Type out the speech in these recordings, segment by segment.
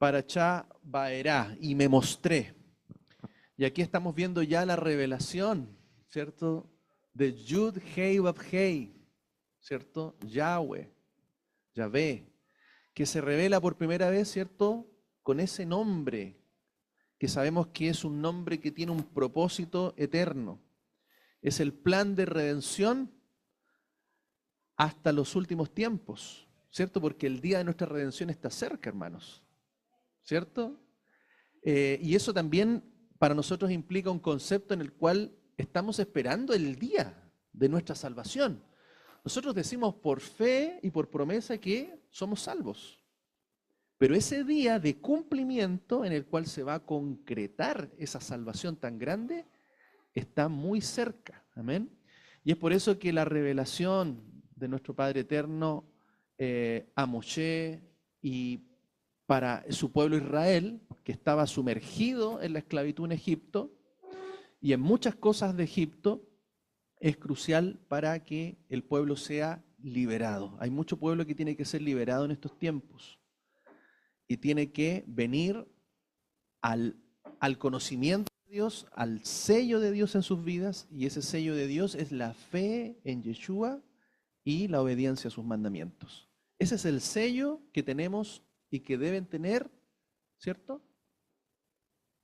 Parachá Baerá, y me mostré. Y aquí estamos viendo ya la revelación, ¿cierto? De Yud Hei Vav Hei, ¿cierto? Yahweh, Yahvé, que se revela por primera vez, ¿cierto? Con ese nombre, que sabemos que es un nombre que tiene un propósito eterno. Es el plan de redención hasta los últimos tiempos, ¿cierto? Porque el día de nuestra redención está cerca, hermanos, ¿cierto? Y eso también para nosotros implica un concepto en el cual estamos esperando el día de nuestra salvación. Nosotros decimos por fe y por promesa que somos salvos, pero ese día de cumplimiento en el cual se va a concretar esa salvación tan grande está muy cerca. Amén. Y es por eso que la revelación de nuestro Padre Eterno a Moshe y para su pueblo Israel, que estaba sumergido en la esclavitud en Egipto y en muchas cosas de Egipto, es crucial para que el pueblo sea liberado. Hay mucho pueblo que tiene que ser liberado en estos tiempos y tiene que venir al conocimiento de Dios, al sello de Dios en sus vidas, y ese sello de Dios es la fe en Yeshua y la obediencia a sus mandamientos. Ese es el sello que tenemos y que deben tener, ¿cierto?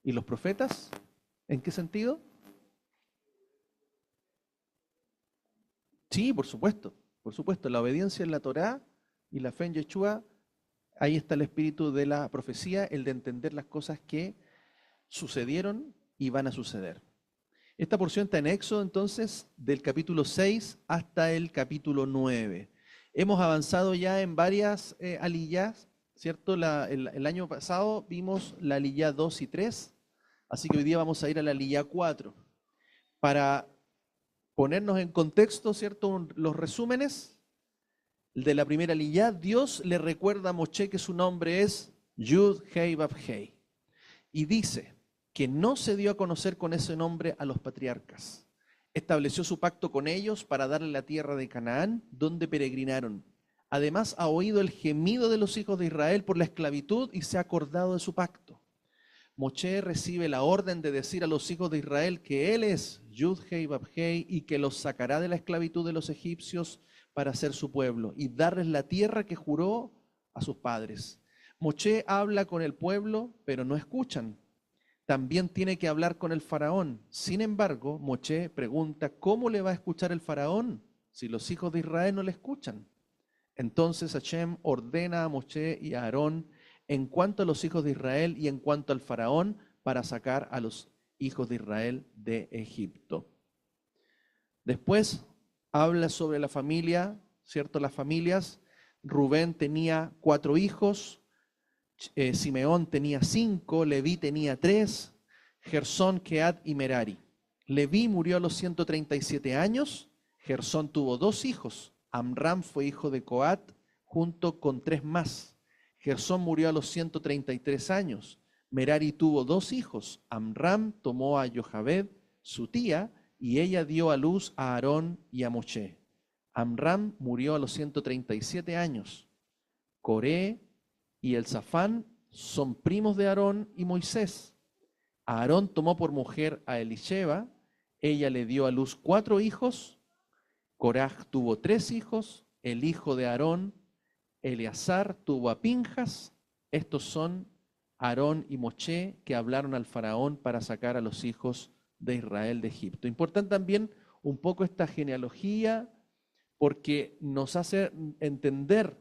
¿Y los profetas? ¿En qué sentido? Sí, por supuesto, la obediencia en la Torá y la fe en Yeshua, ahí está el espíritu de la profecía, el de entender las cosas que sucedieron y van a suceder. Esta porción está en Éxodo, entonces, del capítulo 6 hasta el capítulo 9. Hemos avanzado ya en varias aliyás, ¿cierto? El año pasado vimos la aliyá 2 y 3, así que hoy día vamos a ir a la aliyá 4. Para ponernos en contexto, ¿cierto? Los resúmenes de la primera aliyá, Dios le recuerda a Moshe que su nombre es Yud Hei Vav Hei. Y dice que no se dio a conocer con ese nombre a los patriarcas. Estableció su pacto con ellos para darle la tierra de Canaán, donde peregrinaron. Además, ha oído el gemido de los hijos de Israel por la esclavitud y se ha acordado de su pacto. Moshe recibe la orden de decir a los hijos de Israel que él es Yud Hei Vav Hei y que los sacará de la esclavitud de los egipcios para ser su pueblo y darles la tierra que juró a sus padres. Moshe habla con el pueblo, pero no escuchan. También tiene que hablar con el faraón. Sin embargo, Moshe pregunta, ¿cómo le va a escuchar el faraón si los hijos de Israel no le escuchan? Entonces Hashem ordena a Moshe y a Aarón en cuanto a los hijos de Israel y en cuanto al faraón para sacar a los hijos de Israel de Egipto. Después habla sobre la familia, ¿cierto? Las familias. Rubén tenía 4 hijos, Simeón tenía 5, Leví tenía 3, Gersón, Keat y Merari. Leví murió a los 137 años, Gersón tuvo 2 hijos, Amram fue hijo de Coat junto con 3 más. Gersón murió a los 133 años, Merari tuvo 2 hijos, Amram tomó a Jochebed, su tía, y ella dio a luz a Aarón y a Moshe. Amram murió a los 137 años. Coré y Elzafán son primos de Aarón y Moisés. Aarón tomó por mujer a Elisheba, ella le dio a luz 4 hijos. Coraj tuvo 3 hijos, el hijo de Aarón, Eleazar, tuvo a Pinjas. Estos son Aarón y Moshe que hablaron al faraón para sacar a los hijos de Israel de Egipto. Importante también un poco esta genealogía porque nos hace entender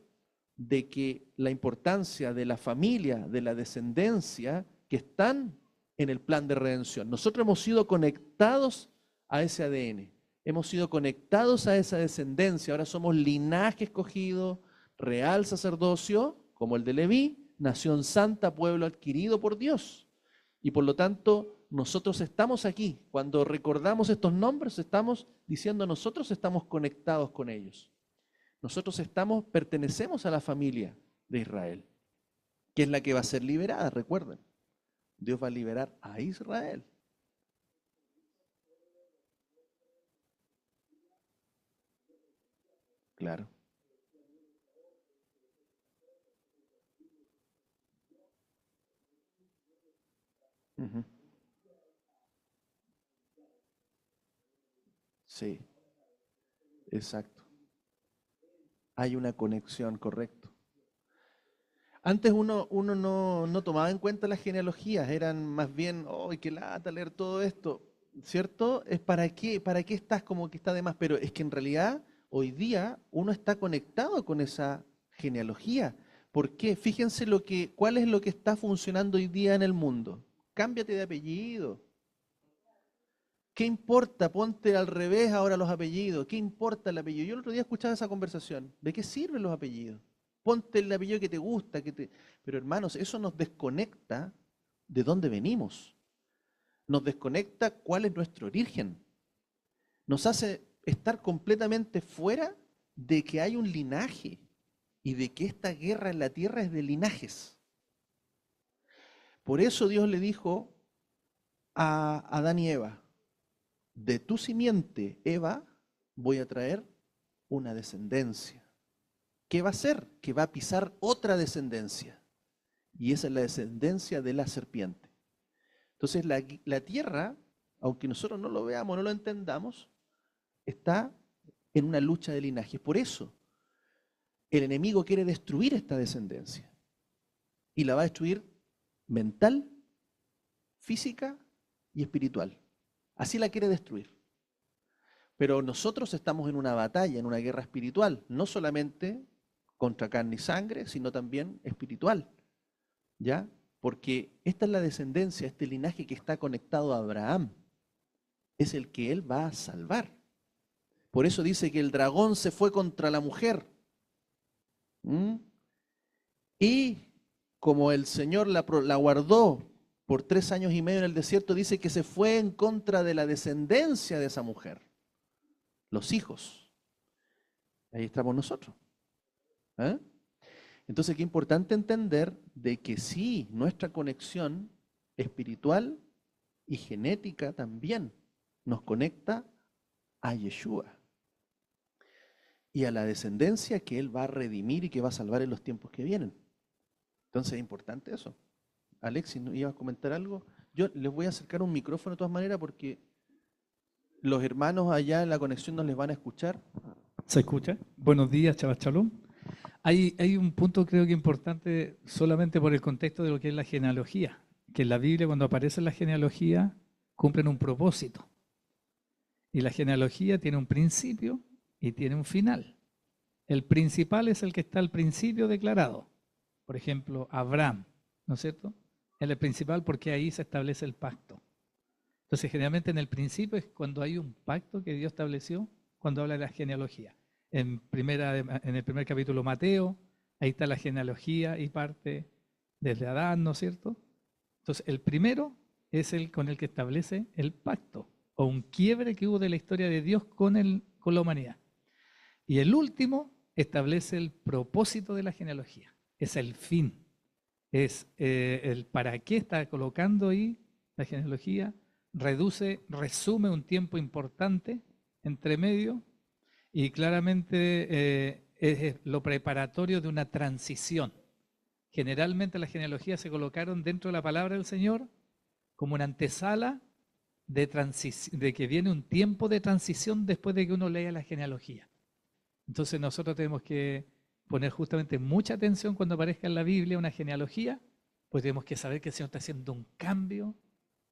de que la importancia de la familia, de la descendencia, que están en el plan de redención. Nosotros hemos sido conectados a ese ADN, hemos sido conectados a esa descendencia, ahora somos linaje escogido, real sacerdocio, como el de Leví, nación santa, pueblo adquirido por Dios. Y por lo tanto, nosotros estamos aquí. Cuando recordamos estos nombres, estamos diciendo nosotros estamos conectados con ellos. Nosotros pertenecemos a la familia de Israel, que es la que va a ser liberada, recuerden. Dios va a liberar a Israel. Claro. Ujú. Sí, exacto. Hay una conexión, correcto. Antes uno no tomaba en cuenta las genealogías, eran más bien, ¡oh, qué lata leer todo esto! ¿Cierto? Es para qué estás como que está de más, pero es que en realidad hoy día uno está conectado con esa genealogía. ¿Por qué? Fíjense cuál es lo que está funcionando hoy día en el mundo. Cámbiate de apellido. ¿Qué importa? Ponte al revés ahora los apellidos. ¿Qué importa el apellido? Yo el otro día escuchaba esa conversación. ¿De qué sirven los apellidos? Ponte el apellido que te gusta, Pero hermanos, eso nos desconecta de dónde venimos. Nos desconecta cuál es nuestro origen. Nos hace estar completamente fuera de que hay un linaje y de que esta guerra en la tierra es de linajes. Por eso Dios le dijo a Adán y Eva, de tu simiente, Eva, voy a traer una descendencia. ¿Qué va a hacer? Que va a pisar otra descendencia. Y esa es la descendencia de la serpiente. Entonces la tierra, aunque nosotros no lo veamos, no lo entendamos, está en una lucha de linajes. Por eso el enemigo quiere destruir esta descendencia. Y la va a destruir mental, física y espiritual. Así la quiere destruir. Pero nosotros estamos en una batalla, en una guerra espiritual, no solamente contra carne y sangre, sino también espiritual, ¿ya? Porque esta es la descendencia, este linaje que está conectado a Abraham, es el que él va a salvar. Por eso dice que el dragón se fue contra la mujer. ¿Mm? Y como el Señor la guardó por 3 años y medio en el desierto, dice que se fue en contra de la descendencia de esa mujer, los hijos. Ahí estamos nosotros. ¿Eh? Entonces, qué importante entender de que sí, nuestra conexión espiritual y genética también nos conecta a Yeshua y a la descendencia que Él va a redimir y que va a salvar en los tiempos que vienen. Entonces, es importante eso. Alex, si no ibas a comentar algo, yo les voy a acercar un micrófono de todas maneras porque los hermanos allá en la conexión nos les van a escuchar. ¿Se escucha? Buenos días, Shabbat Shalom. Hay un punto creo que importante solamente por el contexto de lo que es la genealogía, que en la Biblia cuando aparece la genealogía cumplen un propósito. Y la genealogía tiene un principio y tiene un final. El principal es el que está al principio declarado. Por ejemplo, Abraham, ¿no es cierto? Él es el principal porque ahí se establece el pacto. Entonces, generalmente en el principio es cuando hay un pacto que Dios estableció, cuando habla de la genealogía. En el primer capítulo Mateo, ahí está la genealogía y parte desde Adán, ¿no es cierto? Entonces, el primero es el con el que establece el pacto o un quiebre que hubo de la historia de Dios con la humanidad. Y el último establece el propósito de la genealogía, es el fin, es el para qué está colocando ahí la genealogía, resume un tiempo importante entre medio y claramente es lo preparatorio de una transición. Generalmente las genealogías se colocaron dentro de la palabra del Señor como una antesala de que viene un tiempo de transición después de que uno lea la genealogía. Entonces nosotros tenemos que poner justamente mucha atención cuando aparezca en la Biblia una genealogía, pues tenemos que saber que el Señor está haciendo un cambio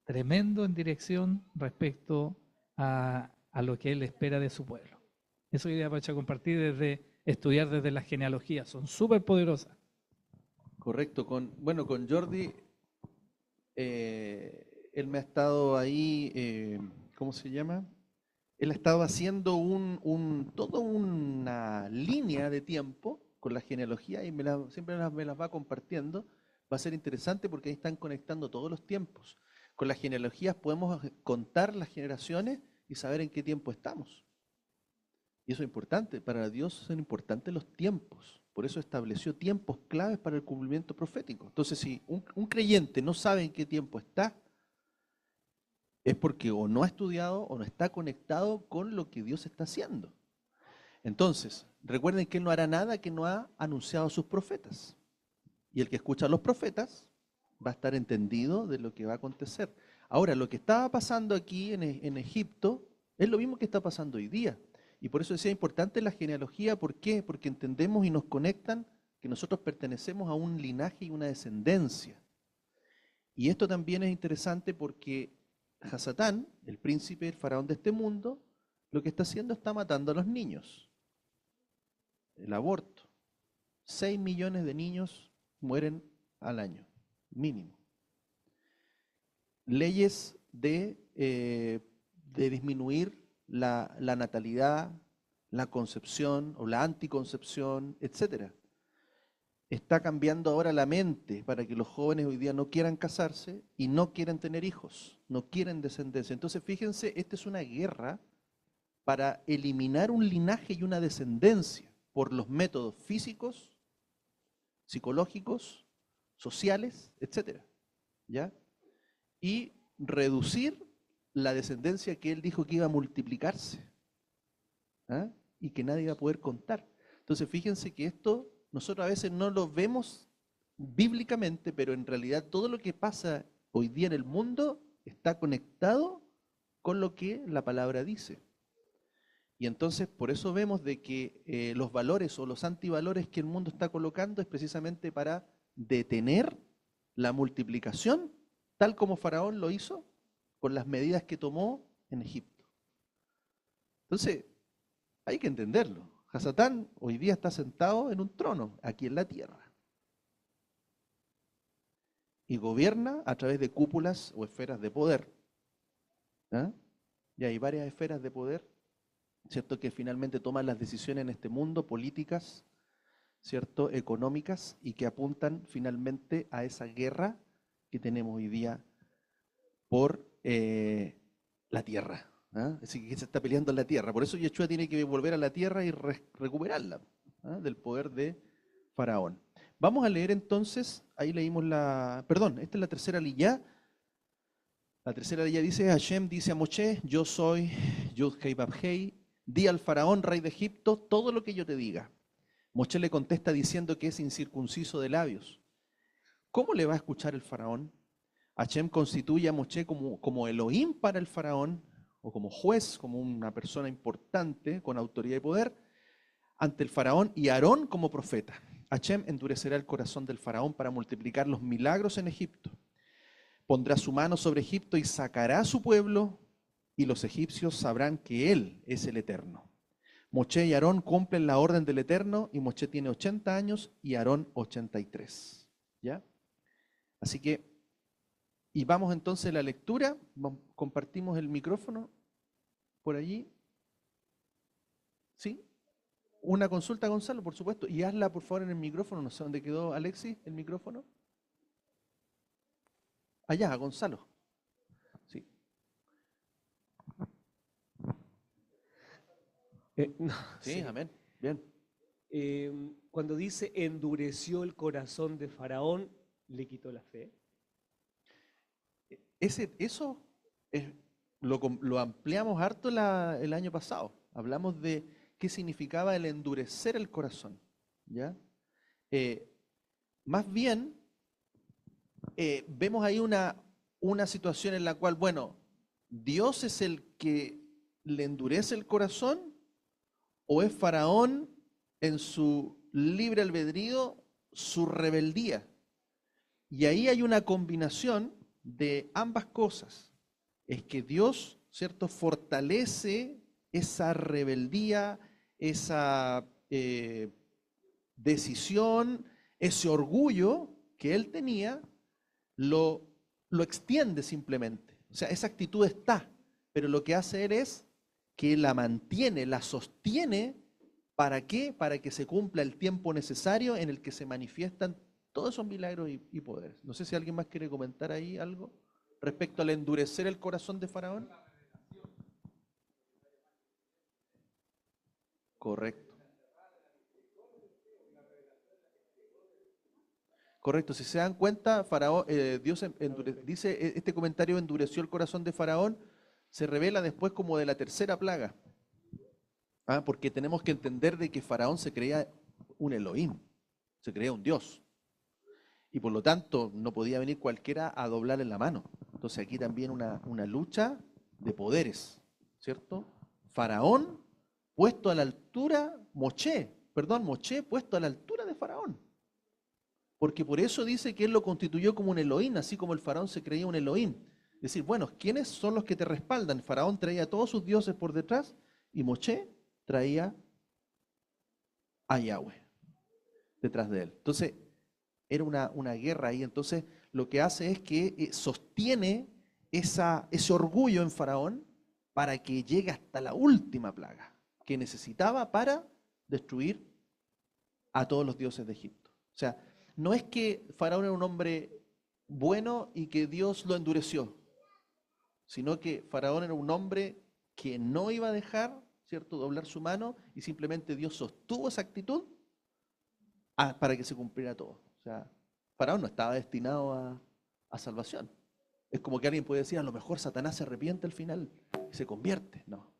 tremendo en dirección respecto a lo que Él espera de su pueblo. Eso idea para compartir estudiar desde las genealogías, son súper poderosas. Correcto, con Jordi, él me ha estado ahí, ¿cómo se llama? Él ha estado haciendo toda una línea de tiempo con la genealogía y siempre me las va compartiendo. Va a ser interesante porque ahí están conectando todos los tiempos. Con las genealogías podemos contar las generaciones y saber en qué tiempo estamos. Y eso es importante. Para Dios son importantes los tiempos. Por eso estableció tiempos claves para el cumplimiento profético. Entonces, si un creyente no sabe en qué tiempo está, es porque o no ha estudiado o no está conectado con lo que Dios está haciendo. Entonces, recuerden que Él no hará nada que no ha anunciado a sus profetas. Y el que escucha a los profetas va a estar entendido de lo que va a acontecer. Ahora, lo que estaba pasando aquí en Egipto es lo mismo que está pasando hoy día. Y por eso decía importante la genealogía. ¿Por qué? Porque entendemos y nos conectan que nosotros pertenecemos a un linaje y una descendencia. Y esto también es interesante porque Hasatán, el príncipe, el faraón de este mundo, lo que está haciendo está matando a los niños. El aborto. 6 millones de niños mueren al año, mínimo. Leyes de disminuir la natalidad, la concepción o la anticoncepción, etcétera. Está cambiando ahora la mente para que los jóvenes hoy día no quieran casarse y no quieren tener hijos, no quieren descendencia. Entonces, fíjense, esta es una guerra para eliminar un linaje y una descendencia por los métodos físicos, psicológicos, sociales, etcétera, ¿ya? Y reducir la descendencia que él dijo que iba a multiplicarse, ¿ah? Y que nadie iba a poder contar. Entonces, fíjense que esto nosotros a veces no lo vemos bíblicamente, pero en realidad todo lo que pasa hoy día en el mundo está conectado con lo que la palabra dice. Y entonces por eso vemos de que los valores o los antivalores que el mundo está colocando es precisamente para detener la multiplicación, tal como Faraón lo hizo con las medidas que tomó en Egipto. Entonces, hay que entenderlo. Hasatán hoy día está sentado en un trono, aquí en la tierra. Y gobierna a través de cúpulas o esferas de poder. ¿Ah? Y hay varias esferas de poder, ¿cierto?, que finalmente toman las decisiones en este mundo, políticas, ¿cierto?, económicas, y que apuntan finalmente a esa guerra que tenemos hoy día por la tierra. ¿Ah? Así que se está peleando en la tierra. Por eso Yeshua tiene que volver a la tierra y recuperarla, ¿ah?, del poder de Faraón. Vamos a leer entonces, ahí leímos perdón, esta es la tercera liyá. La tercera liyá dice, Hashem dice a Moshe, yo soy Yud-Hei Bab-Hei, di al Faraón, rey de Egipto, todo lo que yo te diga. Moshe le contesta diciendo que es incircunciso de labios. ¿Cómo le va a escuchar el Faraón? Hashem constituye a Moshe como Elohim para el Faraón, o como juez, como una persona importante con autoridad y poder ante el Faraón, y Aarón como profeta. Hashem endurecerá el corazón del Faraón para multiplicar los milagros en Egipto. Pondrá su mano sobre Egipto y sacará a su pueblo, y los egipcios sabrán que Él es el Eterno. Moshe y Aarón cumplen la orden del Eterno, y Moshe tiene 80 años y Aarón 83. ¿Ya? Así que, y vamos entonces a la lectura. Compartimos el micrófono por allí. ¿Sí? Una consulta, Gonzalo, por supuesto. Y hazla, por favor, en el micrófono. No sé dónde quedó Alexis, el micrófono. Allá, Gonzalo. Sí. No, Sí, sí. amén. Bien. Cuando dice endureció el corazón de Faraón, le quitó la fe. Eso lo ampliamos harto el año pasado. Hablamos de qué significaba el endurecer el corazón. ¿Ya? Más bien, vemos ahí una situación en la cual, bueno, ¿Dios es el que le endurece el corazón o es Faraón en su libre albedrío, su rebeldía? Y ahí hay una combinación de ambas cosas. Es que Dios, ¿cierto?, fortalece esa rebeldía, esa decisión, ese orgullo que él tenía, lo extiende simplemente. O sea, esa actitud está, pero lo que hace él es que la mantiene, la sostiene. ¿Para qué? Para que se cumpla el tiempo necesario en el que se manifiestan todos esos milagros y poderes. No sé si alguien más quiere comentar ahí algo respecto al endurecer el corazón de Faraón. Correcto. Correcto, si se dan cuenta, Faraón, Dios dice, este comentario endureció el corazón de Faraón, se revela después como de la tercera plaga. Porque tenemos que entender de que Faraón se creía un Elohim, se creía un Dios. y por lo tanto no podía venir cualquiera a doblarle la mano. Entonces aquí también una lucha de poderes, ¿cierto? Faraón puesto a la altura, Moché puesto a la altura de Faraón. Porque por eso dice que él lo constituyó como un Elohim, así como el faraón se creía un Elohim. Es decir, bueno, ¿quiénes son los que te respaldan? Faraón traía a todos sus dioses por detrás y Moché traía a Yahweh detrás de él. Entonces, era una guerra ahí. Entonces, lo que hace es que sostiene ese orgullo en Faraón para que llegue hasta la última plaga que necesitaba para destruir a todos los dioses de Egipto. O sea, no es que Faraón era un hombre bueno y que Dios lo endureció, sino que Faraón era un hombre que no iba a dejar, ¿cierto?, doblar su mano, y simplemente Dios sostuvo esa actitud para que se cumpliera todo. O sea, Faraón no estaba destinado a salvación. Es como que alguien puede decir, a lo mejor Satanás se arrepiente al final y se convierte. No,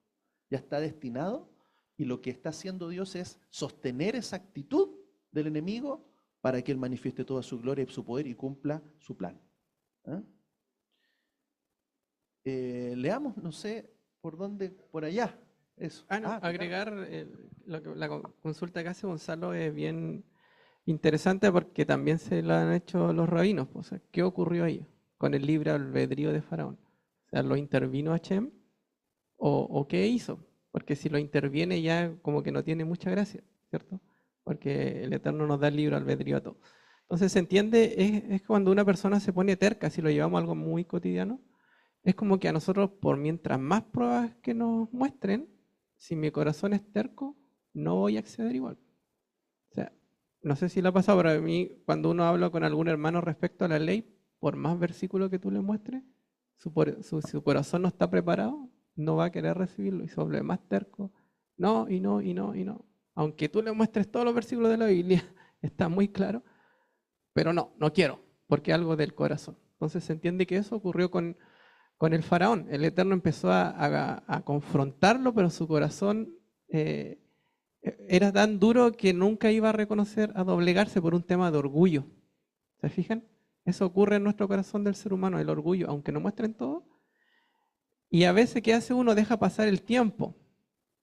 ya está destinado, y lo que está haciendo Dios es sostener esa actitud del enemigo para que él manifieste toda su gloria y su poder y cumpla su plan. Leamos, no sé, por dónde, por allá. Eso. Agregar la consulta que hace Gonzalo es bien interesante porque también se lo han hecho los rabinos. O sea, ¿qué ocurrió ahí con el libre albedrío de Faraón? O sea, ¿lo intervino Hashem o qué hizo? Porque si lo interviene ya como que no tiene mucha gracia, ¿cierto? Porque el Eterno nos da el libre albedrío a todos. Entonces se entiende, es cuando una persona se pone terca, si lo llevamos a algo muy cotidiano, es como que a nosotros, por mientras más pruebas que nos muestren, si mi corazón es terco, no voy a acceder igual. O sea, no sé si le ha pasado, pero a mí, cuando uno habla con algún hermano respecto a la ley, por más versículos que tú le muestres, su corazón no está preparado, no va a querer recibirlo y se vuelve más terco. No, y no, y no, y no. Aunque tú le muestres todos los versículos de la Biblia, está muy claro, pero no quiero, porque es algo del corazón. Entonces se entiende que eso ocurrió con el faraón. El Eterno empezó a confrontarlo, pero su corazón era tan duro que nunca iba a reconocer, a doblegarse por un tema de orgullo. ¿Se fijan? Eso ocurre en nuestro corazón del ser humano, el orgullo, aunque no muestren todo. Y a veces, ¿qué hace uno? Deja pasar el tiempo.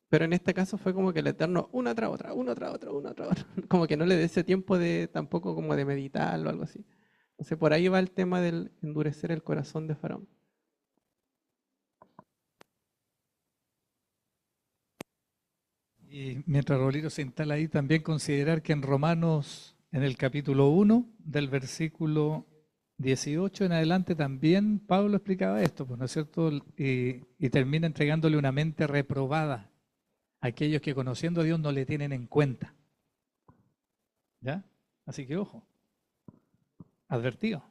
Pero en este caso fue como que el Eterno, una tras otra, como que no le dé ese tiempo de tampoco como de meditar o algo así. Entonces por ahí va el tema del endurecer el corazón de Faraón. Y mientras Rolito se instala ahí, también considerar que en Romanos, en el capítulo 1, del versículo 18 en adelante, también Pablo explicaba esto, pues, ¿no es cierto? Y termina entregándole una mente reprobada a aquellos que conociendo a Dios no le tienen en cuenta. ¿Ya? Así que ojo, advertido.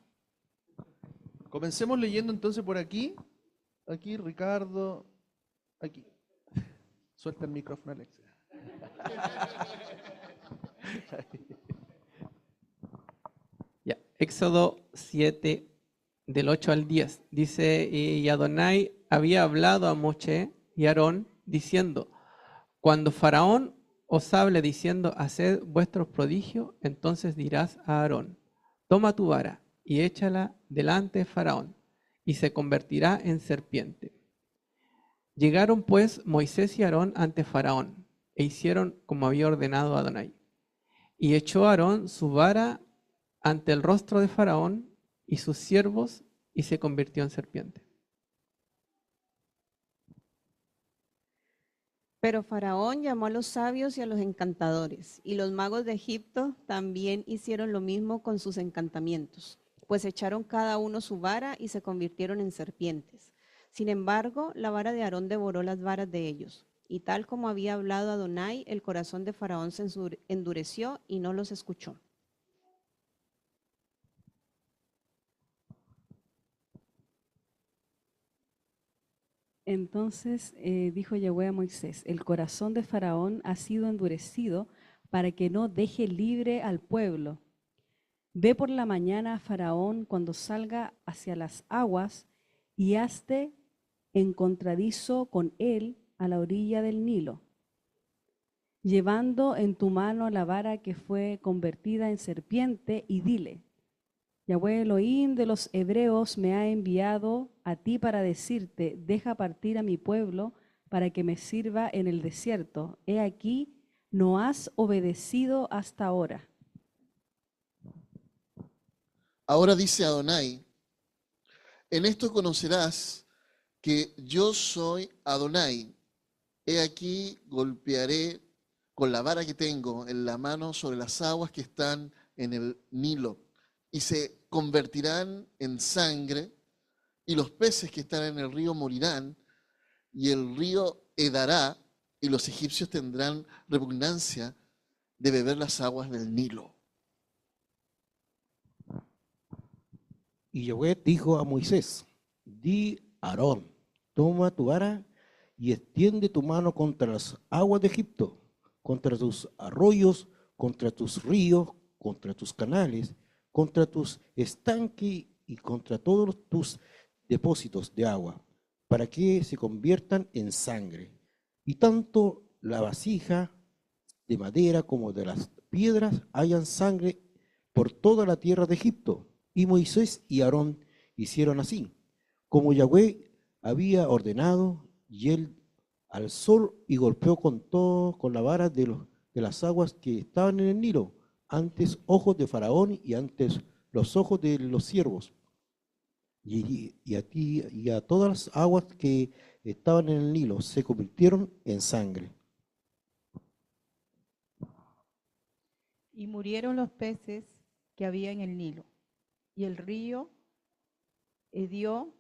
Comencemos leyendo entonces por aquí. Aquí, Ricardo. Aquí. Suelta el micrófono, Alex. Ya, Éxodo 7, del 8 al 10. Dice, y Adonai había hablado a Moche y Aarón diciendo, cuando Faraón os hable diciendo, haced vuestros prodigios, entonces dirás a Aarón, toma tu vara y échala delante de Faraón, y se convertirá en serpiente. Llegaron pues Moisés y Aarón ante Faraón, e hicieron como había ordenado Adonai. Y echó Aarón su vara ante el rostro de Faraón y sus siervos, y se convirtió en serpiente. Pero Faraón llamó a los sabios y a los encantadores, y los magos de Egipto también hicieron lo mismo con sus encantamientos, pues echaron cada uno su vara y se convirtieron en serpientes. Sin embargo, la vara de Aarón devoró las varas de ellos, y tal como había hablado Adonai, el corazón de Faraón se endureció y no los escuchó. Entonces dijo Yahweh a Moisés, el corazón de Faraón ha sido endurecido para que no deje libre al pueblo. Ve por la mañana a Faraón cuando salga hacia las aguas y hazte encontradizo con él a la orilla del Nilo, llevando en tu mano la vara que fue convertida en serpiente, y dile, Yahweh Elohim de los hebreos me ha enviado a ti para decirte, deja partir a mi pueblo para que me sirva en el desierto. He aquí, no has obedecido hasta ahora. Ahora dice Adonai, en esto conocerás que yo soy Adonai. He aquí, golpearé con la vara que tengo en la mano sobre las aguas que están en el Nilo, y se convertirán en sangre, y los peces que están en el río morirán, y el río hedará, y los egipcios tendrán repugnancia de beber las aguas del Nilo. Y Yahweh dijo a Moisés, di a Aarón, toma tu vara y extiende tu mano contra las aguas de Egipto, contra tus arroyos, contra tus ríos, contra tus canales, contra tus estanques y contra todos tus depósitos de agua, para que se conviertan en sangre. Y tanto la vasija de madera como de las piedras hayan sangre por toda la tierra de Egipto. Y Moisés y Aarón hicieron así, como Yahweh había ordenado, y él alzó y golpeó con la vara de las aguas que estaban en el Nilo, antes ojos de Faraón y antes los ojos de los siervos, y a todas las aguas que estaban en el Nilo se convirtieron en sangre. Y murieron los peces que había en el Nilo, y el río hedió,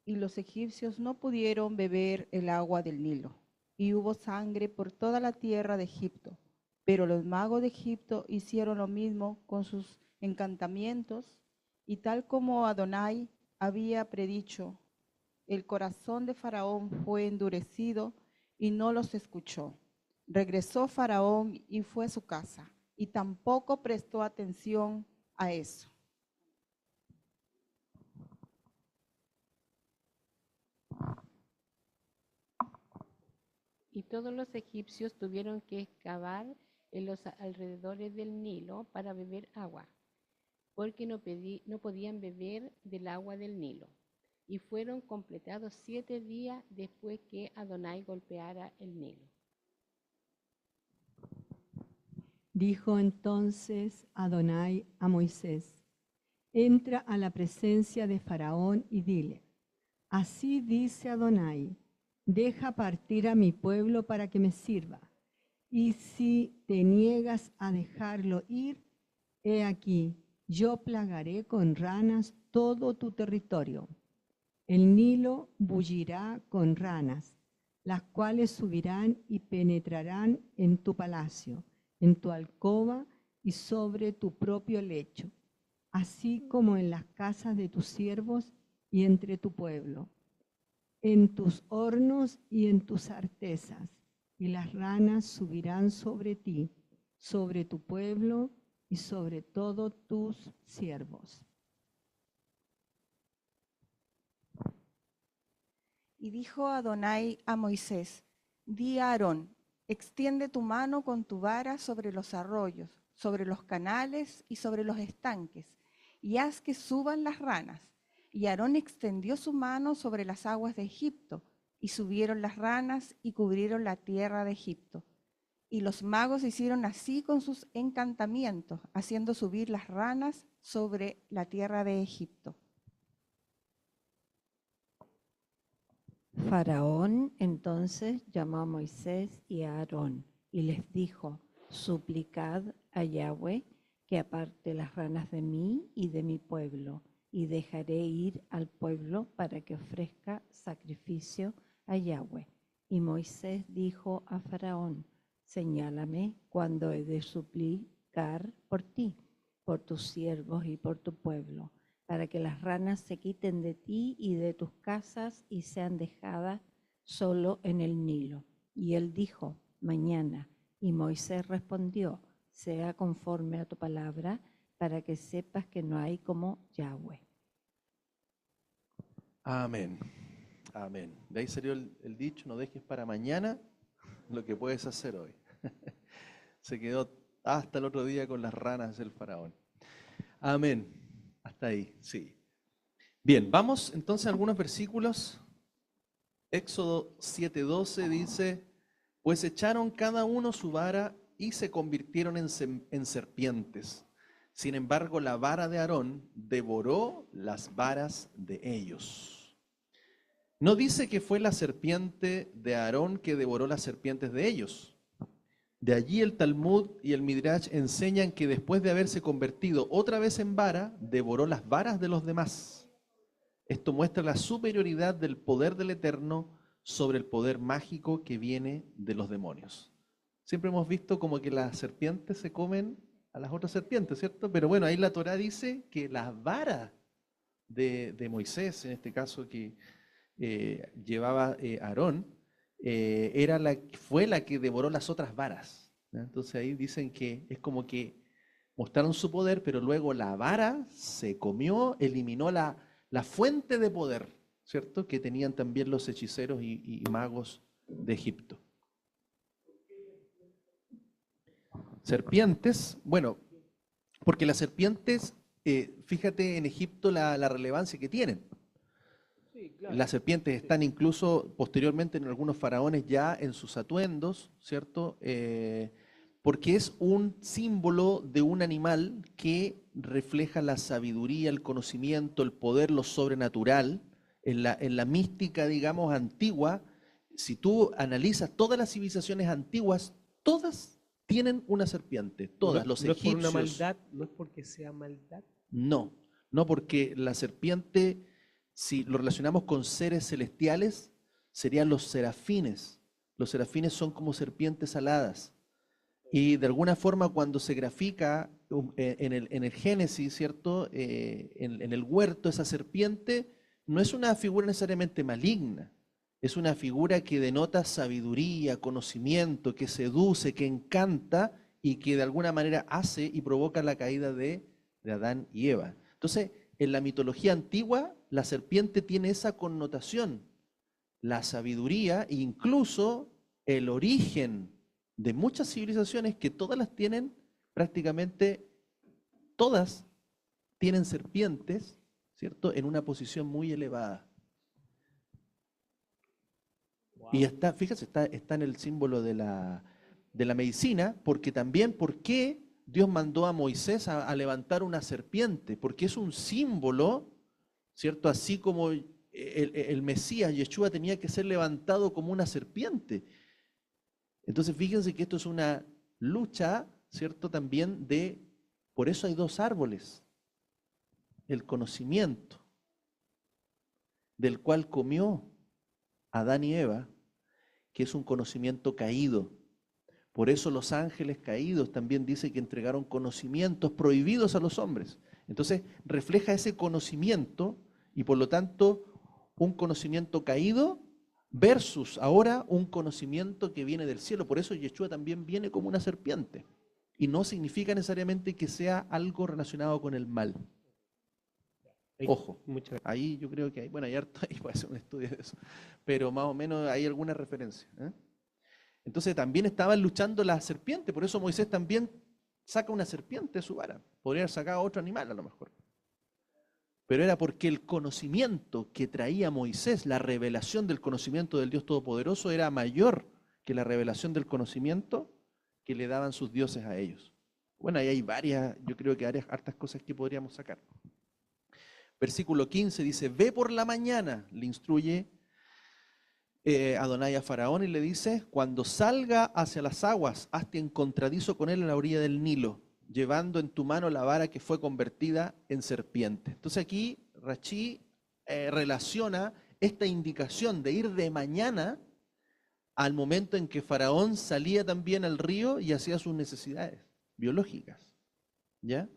y los egipcios no pudieron beber el agua del Nilo. Y hubo sangre por toda la tierra de Egipto. Pero los magos de Egipto hicieron lo mismo con sus encantamientos, y tal como Adonai había predicho, el corazón de Faraón fue endurecido y no los escuchó. Regresó Faraón y fue a su casa, y tampoco prestó atención a eso. Y todos los egipcios tuvieron que excavar en los alrededores del Nilo para beber agua, porque no podían beber del agua del Nilo. Y fueron completados 7 días después que Adonai golpeara el Nilo. Dijo entonces Adonai a Moisés, entra a la presencia de Faraón y dile, así dice Adonai, deja partir a mi pueblo para que me sirva. Y si te niegas a dejarlo ir, he aquí, yo plagaré con ranas todo tu territorio. El Nilo bullirá con ranas, las cuales subirán y penetrarán en tu palacio, en tu alcoba y sobre tu propio lecho, así como en las casas de tus siervos y entre tu pueblo, en tus hornos y en tus artesas, y las ranas subirán sobre ti, sobre tu pueblo y sobre todos tus siervos. Y dijo Adonai a Moisés, di a Aarón, extiende tu mano con tu vara sobre los arroyos, sobre los canales y sobre los estanques, y haz que suban las ranas. Y Aarón extendió su mano sobre las aguas de Egipto, y subieron las ranas y cubrieron la tierra de Egipto. Y los magos hicieron así con sus encantamientos, haciendo subir las ranas sobre la tierra de Egipto. Faraón entonces llamó a Moisés y a Aarón y les dijo, suplicad a Yahweh que aparte las ranas de mí y de mi pueblo, y dejaré ir al pueblo para que ofrezca sacrificio a Yahweh. Y Moisés dijo a Faraón, señálame cuando he de suplicar por ti, por tus siervos y por tu pueblo, para que las ranas se quiten de ti y de tus casas y sean dejadas solo en el Nilo. Y él dijo, mañana. Y Moisés respondió, sea conforme a tu palabra, para que sepas que no hay como Yahweh. Amén. Amén. De ahí salió el dicho, no dejes para mañana lo que puedes hacer hoy. Se quedó hasta el otro día con las ranas del faraón. Amén. Hasta ahí, sí. Bien, vamos entonces a algunos versículos. Éxodo 7:12 dice, pues echaron cada uno su vara y se convirtieron en serpientes. Sin embargo, la vara de Aarón devoró las varas de ellos. No dice que fue la serpiente de Aarón que devoró las serpientes de ellos. De allí el Talmud y el Midrash enseñan que después de haberse convertido otra vez en vara, devoró las varas de los demás. Esto muestra la superioridad del poder del Eterno sobre el poder mágico que viene de los demonios. Siempre hemos visto como que las serpientes se comen a las otras serpientes, ¿cierto? Pero bueno, ahí la Torá dice que la vara de Moisés, en este caso que llevaba Aarón, fue la que devoró las otras varas, ¿no? Entonces ahí dicen que es como que mostraron su poder, pero luego la vara se comió, eliminó la fuente de poder, ¿cierto? Que tenían también los hechiceros y magos de Egipto. Serpientes, bueno, porque las serpientes, fíjate en Egipto la relevancia que tienen. Sí, claro. Las serpientes están incluso posteriormente en algunos faraones ya en sus atuendos, ¿cierto? Porque es un símbolo de un animal que refleja la sabiduría, el conocimiento, el poder, lo sobrenatural. En la mística, digamos, antigua, si tú analizas todas las civilizaciones antiguas, todas tienen una serpiente, todas, los no egipcios. Es por una maldad, no es porque sea maldad. No, no porque la serpiente, si lo relacionamos con seres celestiales, serían los serafines. Los serafines son como serpientes aladas. Y de alguna forma cuando se grafica en el Génesis, ¿cierto? En el huerto, esa serpiente no es una figura necesariamente maligna, es una figura que denota sabiduría, conocimiento, que seduce, que encanta y que de alguna manera hace y provoca la caída de Adán y Eva. Entonces, en la mitología antigua, la serpiente tiene esa connotación, la sabiduría e incluso el origen de muchas civilizaciones que todas las tienen, prácticamente todas tienen serpientes, ¿cierto? En una posición muy elevada. Wow. Y está, fíjate, está en el símbolo de la medicina, porque también, ¿por qué Dios mandó a Moisés a levantar una serpiente? Porque es un símbolo, ¿cierto? Así como el Mesías, Yeshua, tenía que ser levantado como una serpiente. Entonces, fíjense que esto es una lucha, ¿cierto? También por eso hay dos árboles. El conocimiento, del cual comió Adán y Eva, que es un conocimiento caído. Por eso los ángeles caídos también dice que entregaron conocimientos prohibidos a los hombres. Entonces, refleja ese conocimiento y por lo tanto un conocimiento caído versus ahora un conocimiento que viene del cielo. Por eso Yeshua también viene como una serpiente. Y no significa necesariamente que sea algo relacionado con el mal. Ojo, ahí yo creo que hay, bueno, hay harto, ahí puede ser un estudio de eso, pero más o menos hay alguna referencia, ¿eh? Entonces también estaban luchando la serpiente, por eso Moisés también saca una serpiente de su vara. Podría haber sacado otro animal a lo mejor. Pero era porque el conocimiento que traía Moisés, la revelación del conocimiento del Dios Todopoderoso, era mayor que la revelación del conocimiento que le daban sus dioses a ellos. Bueno, ahí hay varias, yo creo que hartas cosas que podríamos sacar. Versículo 15 dice, ve por la mañana, le instruye Adonai a Faraón y le dice, cuando salga hacia las aguas, hazte encontradizo con él en la orilla del Nilo, llevando en tu mano la vara que fue convertida en serpiente. Entonces aquí Rashi relaciona esta indicación de ir de mañana al momento en que Faraón salía también al río y hacía sus necesidades biológicas. ¿Ya?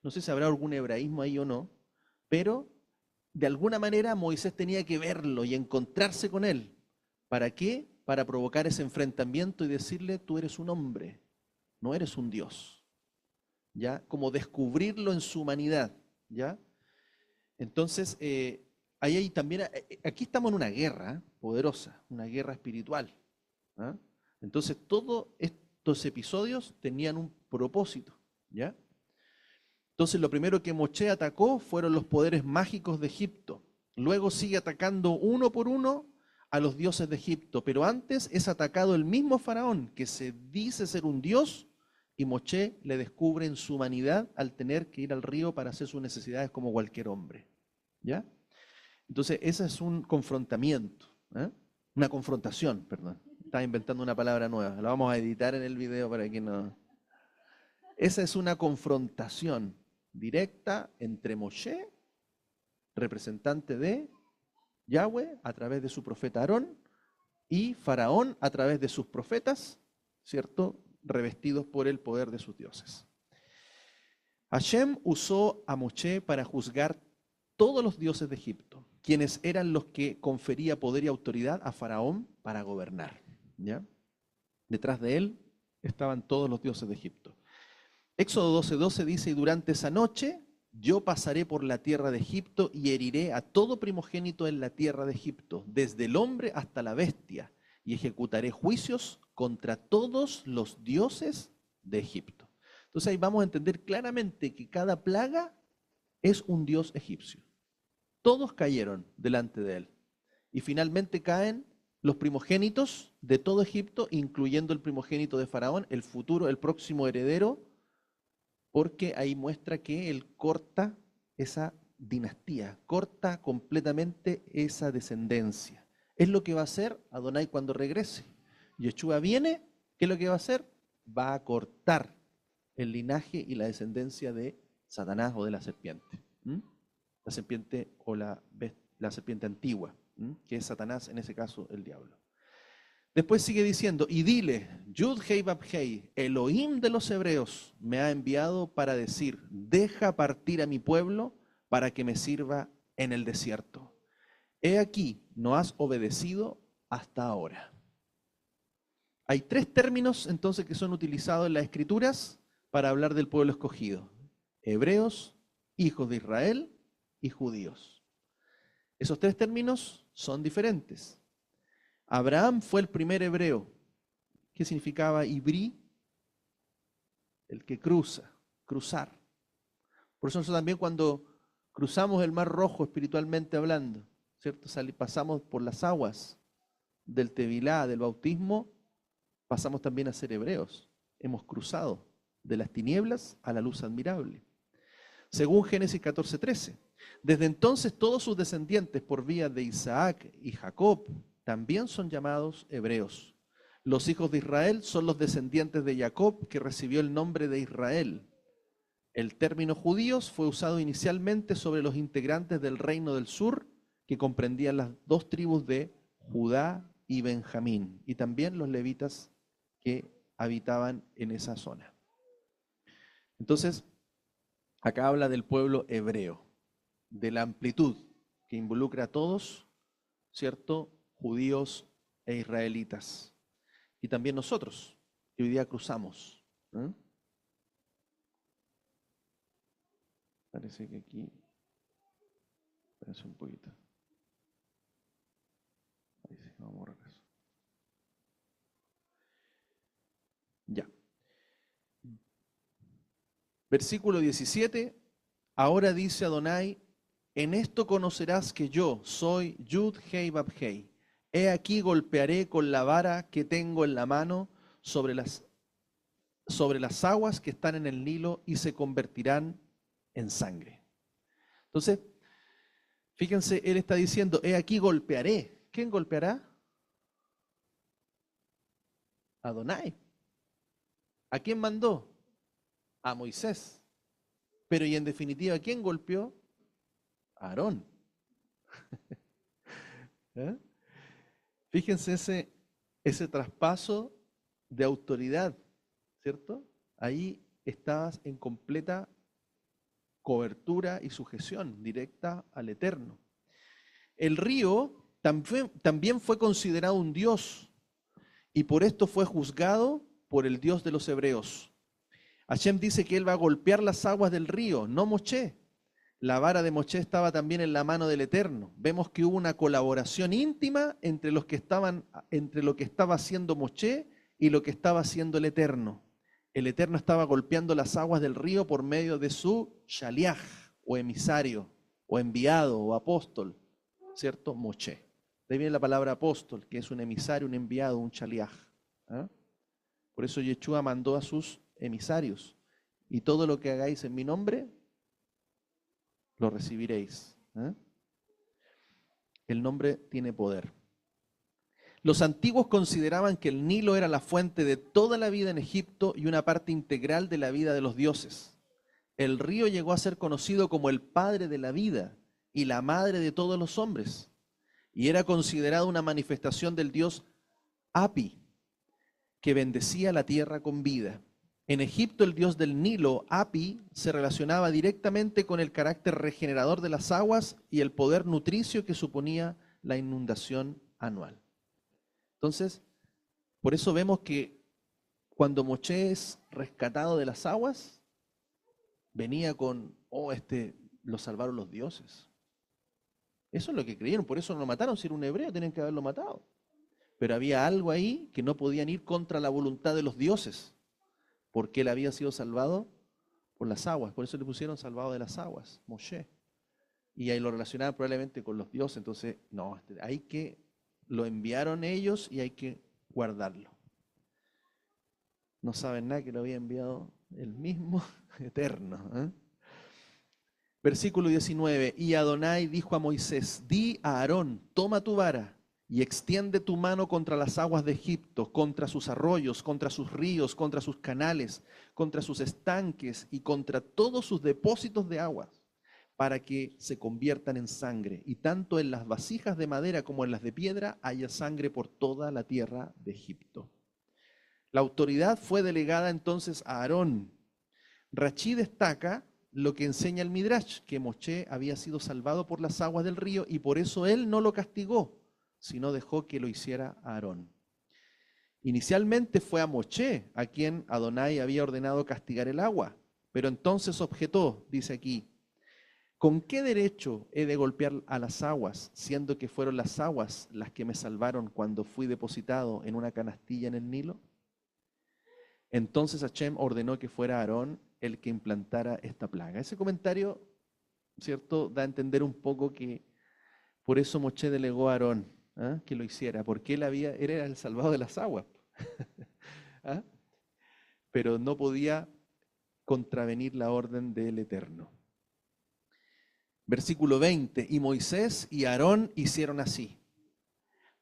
No sé si habrá algún hebraísmo ahí o no, pero de alguna manera Moisés tenía que verlo y encontrarse con él. ¿Para qué? Para provocar ese enfrentamiento y decirle, tú eres un hombre, no eres un Dios. ¿Ya? Como descubrirlo en su humanidad. ¿Ya? Entonces, ahí hay también, aquí estamos en una guerra poderosa, una guerra espiritual. ¿Ah? Entonces, todos estos episodios tenían un propósito. ¿Ya? Entonces lo primero que Moshe atacó fueron los poderes mágicos de Egipto. Luego sigue atacando uno por uno a los dioses de Egipto, pero antes es atacado el mismo faraón, que se dice ser un dios, y Moshe le descubre en su humanidad al tener que ir al río para hacer sus necesidades como cualquier hombre. ¿Ya? Entonces, ese es un confrontamiento, ¿eh? Una confrontación, perdón. Estaba inventando una palabra nueva, la vamos a editar en el video para que no... Esa es una confrontación directa entre Moshe, representante de Yahweh, a través de su profeta Aarón, y Faraón a través de sus profetas, ¿cierto?, revestidos por el poder de sus dioses. Hashem usó a Moshe para juzgar todos los dioses de Egipto, quienes eran los que confería poder y autoridad a Faraón para gobernar. ¿Ya? Detrás de él estaban todos los dioses de Egipto. Éxodo 12:12 dice, y durante esa noche yo pasaré por la tierra de Egipto y heriré a todo primogénito en la tierra de Egipto, desde el hombre hasta la bestia, y ejecutaré juicios contra todos los dioses de Egipto. Entonces ahí vamos a entender claramente que cada plaga es un dios egipcio. Todos cayeron delante de él. Y finalmente caen los primogénitos de todo Egipto, incluyendo el primogénito de Faraón, el futuro, el próximo heredero, porque ahí muestra que él corta esa dinastía, corta completamente esa descendencia. Es lo que va a hacer Adonai cuando regrese. Yeshua viene, ¿qué es lo que va a hacer? Va a cortar el linaje y la descendencia de Satanás o de la serpiente. La serpiente o la serpiente antigua, que es Satanás, en ese caso el diablo. Después sigue diciendo, y dile, Yud Hei Bab Hei, Elohim de los hebreos, me ha enviado para decir, deja partir a mi pueblo para que me sirva en el desierto. He aquí, no has obedecido hasta ahora. Hay tres términos entonces que son utilizados en las Escrituras para hablar del pueblo escogido. Hebreos, hijos de Israel y judíos. Esos tres términos son diferentes. Abraham fue el primer hebreo. ¿Qué significaba Ibrí? El que cruza, cruzar. Por eso nosotros también cuando cruzamos el Mar Rojo espiritualmente hablando, ¿cierto? Pasamos por las aguas del Tevilá, del bautismo, pasamos también a ser hebreos. Hemos cruzado de las tinieblas a la luz admirable. Según Génesis 14:13. Desde entonces todos sus descendientes por vía de Isaac y Jacob también son llamados hebreos. Los hijos de Israel son los descendientes de Jacob, que recibió el nombre de Israel. El término judíos fue usado inicialmente sobre los integrantes del reino del sur, que comprendían las dos tribus de Judá y Benjamín, y también los levitas que habitaban en esa zona. Entonces, acá habla del pueblo hebreo, de la amplitud que involucra a todos, ¿cierto?, judíos e israelitas. Y también nosotros, que hoy día cruzamos. Parece que aquí... Espérense un poquito. Ahí sí, vamos a borrar eso. Ya. Versículo 17. Ahora dice Adonai, en esto conocerás que yo soy Yud Hei Bab Hei. He aquí golpearé con la vara que tengo en la mano sobre las aguas que están en el Nilo y se convertirán en sangre. Entonces, fíjense, él está diciendo, he aquí golpearé. ¿Quién golpeará? Adonai. ¿A quién mandó? A Moisés. Pero y en definitiva, ¿quién golpeó? A Aarón. ¿Eh? Fíjense ese traspaso de autoridad, ¿cierto? Ahí estabas en completa cobertura y sujeción directa al Eterno. El río también fue considerado un dios y por esto fue juzgado por el Dios de los hebreos. Hashem dice que él va a golpear las aguas del río, no Moshe. La vara de Moshe estaba también en la mano del Eterno. Vemos que hubo una colaboración íntima entre lo que estaba haciendo Moshe y lo que estaba haciendo el Eterno. El Eterno estaba golpeando las aguas del río por medio de su shaliach, o emisario, o enviado, o apóstol, ¿cierto? Moshe. De ahí viene la palabra apóstol, que es un emisario, un enviado, un shaliach. ¿Ah? Por eso Yeshua mandó a sus emisarios. Y todo lo que hagáis en mi nombre, lo recibiréis. ¿Ah? El nombre tiene poder. Los antiguos consideraban que el Nilo era la fuente de toda la vida en Egipto y una parte integral de la vida de los dioses. El río llegó a ser conocido como el padre de la vida y la madre de todos los hombres, y era considerado una manifestación del dios Api, que bendecía la tierra con vida. En Egipto, el dios del Nilo, Api, se relacionaba directamente con el carácter regenerador de las aguas y el poder nutricio que suponía la inundación anual. Entonces, por eso vemos que cuando Moshe es rescatado de las aguas, venía con, lo salvaron los dioses. Eso es lo que creyeron, por eso no lo mataron. Si era un hebreo, tenían que haberlo matado. Pero había algo ahí que no podían ir contra la voluntad de los dioses, porque él había sido salvado por las aguas. Por eso le pusieron salvado de las aguas, Moshe. Y ahí lo relacionaban probablemente con los dioses. Entonces, no, hay que, lo enviaron ellos y hay que guardarlo. No saben nada que lo había enviado el mismo eterno. ¿Eh? Versículo 19. Y Adonai dijo a Moisés, di a Aarón, toma tu vara y extiende tu mano contra las aguas de Egipto, contra sus arroyos, contra sus ríos, contra sus canales, contra sus estanques y contra todos sus depósitos de aguas, para que se conviertan en sangre, y tanto en las vasijas de madera como en las de piedra haya sangre por toda la tierra de Egipto. La autoridad fue delegada entonces a Aarón. Rachí destaca lo que enseña el Midrash, que Moshe había sido salvado por las aguas del río y por eso él no lo castigó, sino dejó que lo hiciera Aarón. Inicialmente fue a Moshe a quien Adonai había ordenado castigar el agua, pero entonces objetó, dice aquí, ¿con qué derecho he de golpear a las aguas, siendo que fueron las aguas las que me salvaron cuando fui depositado en una canastilla en el Nilo? Entonces Hashem ordenó que fuera Aarón el que implantara esta plaga. Ese comentario, ¿cierto?, da a entender un poco que por eso Moshe delegó a Aarón que lo hiciera, porque él era el salvado de las aguas. ¿Ah? Pero no podía contravenir la orden del Eterno. Versículo 20, y Moisés y Aarón hicieron así,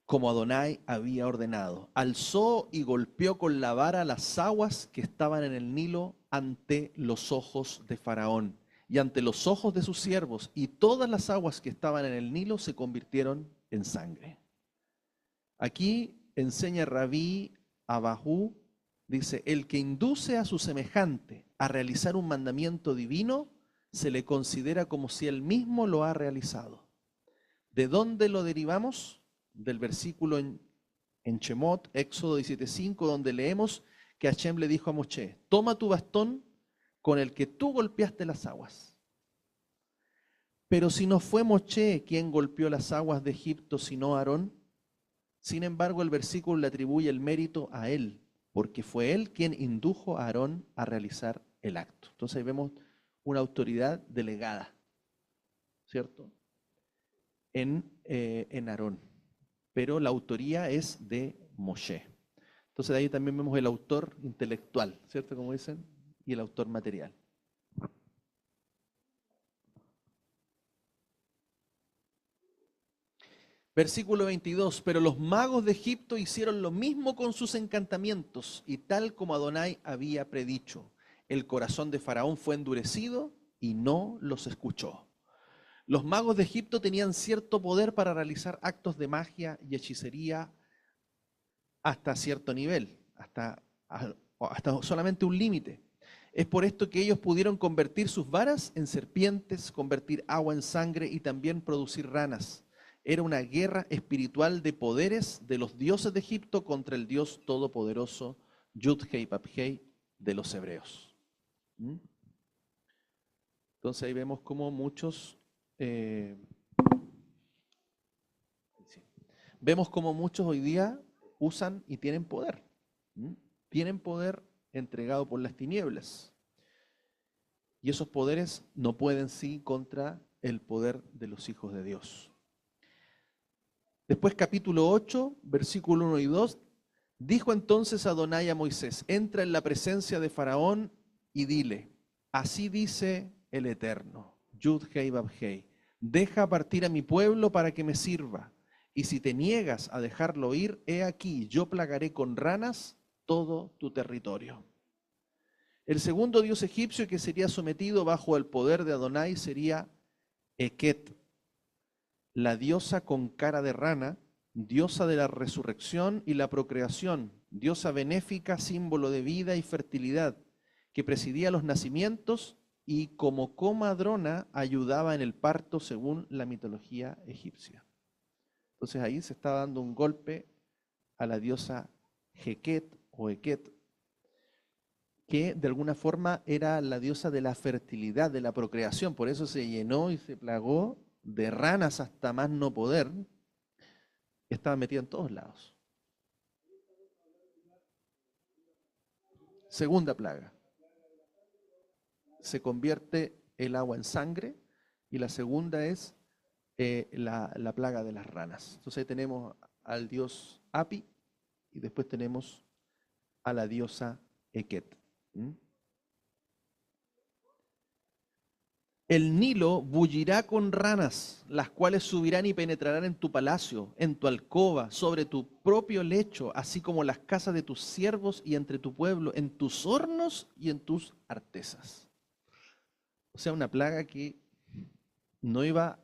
como Adonai había ordenado. Alzó y golpeó con la vara las aguas que estaban en el Nilo ante los ojos de Faraón y ante los ojos de sus siervos, y todas las aguas que estaban en el Nilo se convirtieron en sangre. Aquí enseña Rabí Abajú, dice, el que induce a su semejante a realizar un mandamiento divino, se le considera como si él mismo lo ha realizado. ¿De dónde lo derivamos? Del versículo en Shemot, Éxodo 17:5, donde leemos que Hashem le dijo a Moshe, toma tu bastón con el que tú golpeaste las aguas. Pero si no fue Moshe quien golpeó las aguas de Egipto, sino Aarón, sin embargo el versículo le atribuye el mérito a él, porque fue él quien indujo a Aarón a realizar el acto. Entonces ahí vemos una autoridad delegada, ¿cierto? En Aarón. Pero la autoría es de Moshe. Entonces de ahí también vemos el autor intelectual, ¿cierto? Como dicen, y el autor material. Versículo 22, pero los magos de Egipto hicieron lo mismo con sus encantamientos, y tal como Adonai había predicho, el corazón de Faraón fue endurecido y no los escuchó. Los magos de Egipto tenían cierto poder para realizar actos de magia y hechicería hasta cierto nivel, hasta solamente un límite. Es por esto que ellos pudieron convertir sus varas en serpientes, convertir agua en sangre y también producir ranas. Era una guerra espiritual de poderes de los dioses de Egipto contra el Dios todopoderoso Yud-Hei Vав-Hei de los hebreos. Entonces ahí vemos cómo muchos hoy día usan y tienen poder. Tienen poder entregado por las tinieblas. Y esos poderes no pueden sí contra el poder de los hijos de Dios. Después capítulo 8, versículo 1 y 2, dijo entonces Adonai a Moisés, entra en la presencia de Faraón y dile, así dice el Eterno, Yud Hei Vav Hei, deja partir a mi pueblo para que me sirva, y si te niegas a dejarlo ir, he aquí, yo plagaré con ranas todo tu territorio. El segundo dios egipcio que sería sometido bajo el poder de Adonai sería Eket, la diosa con cara de rana, diosa de la resurrección y la procreación, diosa benéfica, símbolo de vida y fertilidad, que presidía los nacimientos y como comadrona ayudaba en el parto según la mitología egipcia. Entonces ahí se está dando un golpe a la diosa Heket o Eket, que de alguna forma era la diosa de la fertilidad, de la procreación, por eso se llenó y se plagó de ranas hasta más no poder, estaba metida en todos lados. Segunda plaga. Se convierte el agua en sangre y la segunda es la plaga de las ranas. Entonces ahí tenemos al dios Api y después tenemos a la diosa Eket. El Nilo bullirá con ranas, las cuales subirán y penetrarán en tu palacio, en tu alcoba, sobre tu propio lecho, así como las casas de tus siervos y entre tu pueblo, en tus hornos y en tus artesas. O sea, una plaga que no iba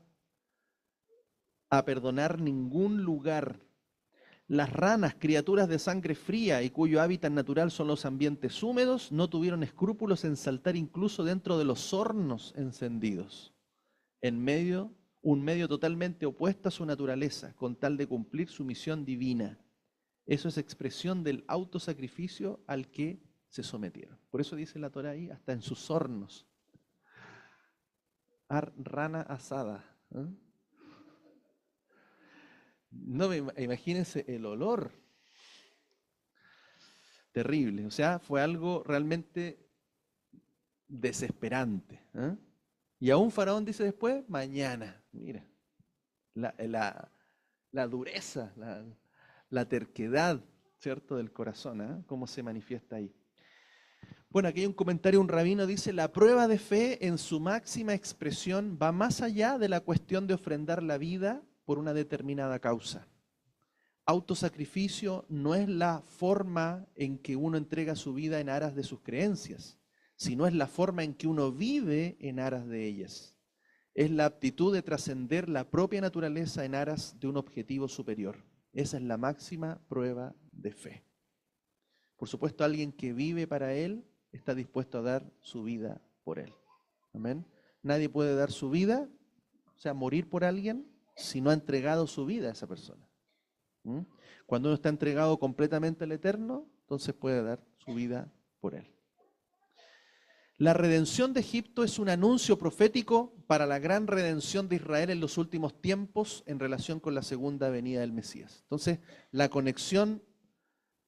a perdonar ningún lugar. Las ranas, criaturas de sangre fría y cuyo hábitat natural son los ambientes húmedos, no tuvieron escrúpulos en saltar incluso dentro de los hornos encendidos, un medio totalmente opuesto a su naturaleza, con tal de cumplir su misión divina. Eso es expresión del autosacrificio al que se sometieron. Por eso dice la Torá ahí, hasta en sus hornos. Rana asada. No imagínense el olor. Terrible. O sea, fue algo realmente desesperante. Y aún Faraón dice después, mañana. Mira, la dureza, la terquedad, ¿cierto?, del corazón, cómo se manifiesta ahí. Bueno, aquí hay un comentario, un rabino dice, la prueba de fe en su máxima expresión va más allá de la cuestión de ofrendar la vida por una determinada causa. Autosacrificio no es la forma en que uno entrega su vida en aras de sus creencias, sino es la forma en que uno vive en aras de ellas. Es la aptitud de trascender la propia naturaleza en aras de un objetivo superior. Esa es la máxima prueba de fe. Por supuesto, alguien que vive para Él está dispuesto a dar su vida por Él. Amén. Nadie puede dar su vida, o sea, morir por alguien, si no ha entregado su vida a esa persona. Cuando uno está entregado completamente al Eterno, entonces puede dar su vida por Él. La redención de Egipto es un anuncio profético para la gran redención de Israel en los últimos tiempos en relación con la segunda venida del Mesías. Entonces, la conexión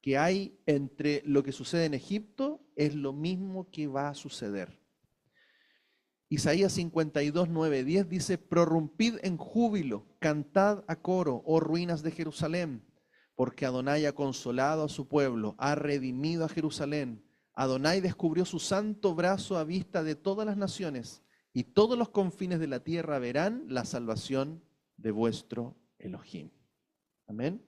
que hay entre lo que sucede en Egipto es lo mismo que va a suceder. Isaías 52, 9, 10 dice, prorrumpid en júbilo, cantad a coro, oh ruinas de Jerusalén, porque Adonai ha consolado a su pueblo, ha redimido a Jerusalén. Adonai descubrió su santo brazo a vista de todas las naciones, y todos los confines de la tierra verán la salvación de vuestro Elohim. Amén.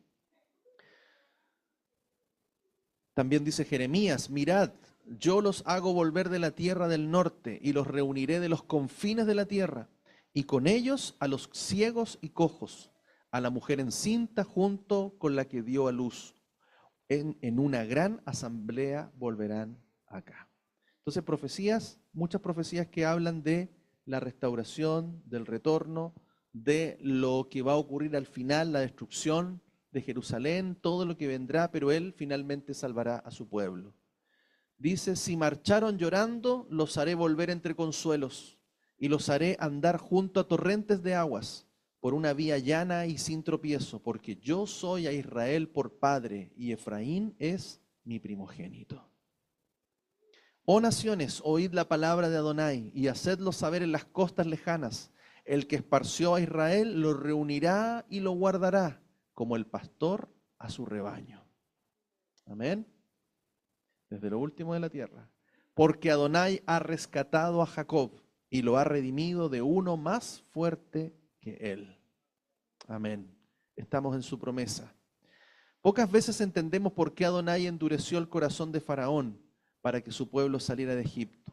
También dice Jeremías, mirad, yo los hago volver de la tierra del norte y los reuniré de los confines de la tierra, y con ellos a los ciegos y cojos, a la mujer encinta junto con la que dio a luz. En una gran asamblea volverán acá. Entonces profecías, muchas profecías que hablan de la restauración, del retorno, de lo que va a ocurrir al final, la destrucción de Jerusalén, todo lo que vendrá, pero Él finalmente salvará a su pueblo. Dice, si marcharon llorando, los haré volver entre consuelos, y los haré andar junto a torrentes de aguas, por una vía llana y sin tropiezo, porque yo soy a Israel por padre, y Efraín es mi primogénito. Oh naciones, oíd la palabra de Adonai y hacedlo saber en las costas lejanas. El que esparció a Israel lo reunirá y lo guardará, como el pastor a su rebaño. Amén. Desde lo último de la tierra. Porque Adonai ha rescatado a Jacob y lo ha redimido de uno más fuerte que él. Amén. Estamos en su promesa. Pocas veces entendemos por qué Adonai endureció el corazón de Faraón para que su pueblo saliera de Egipto.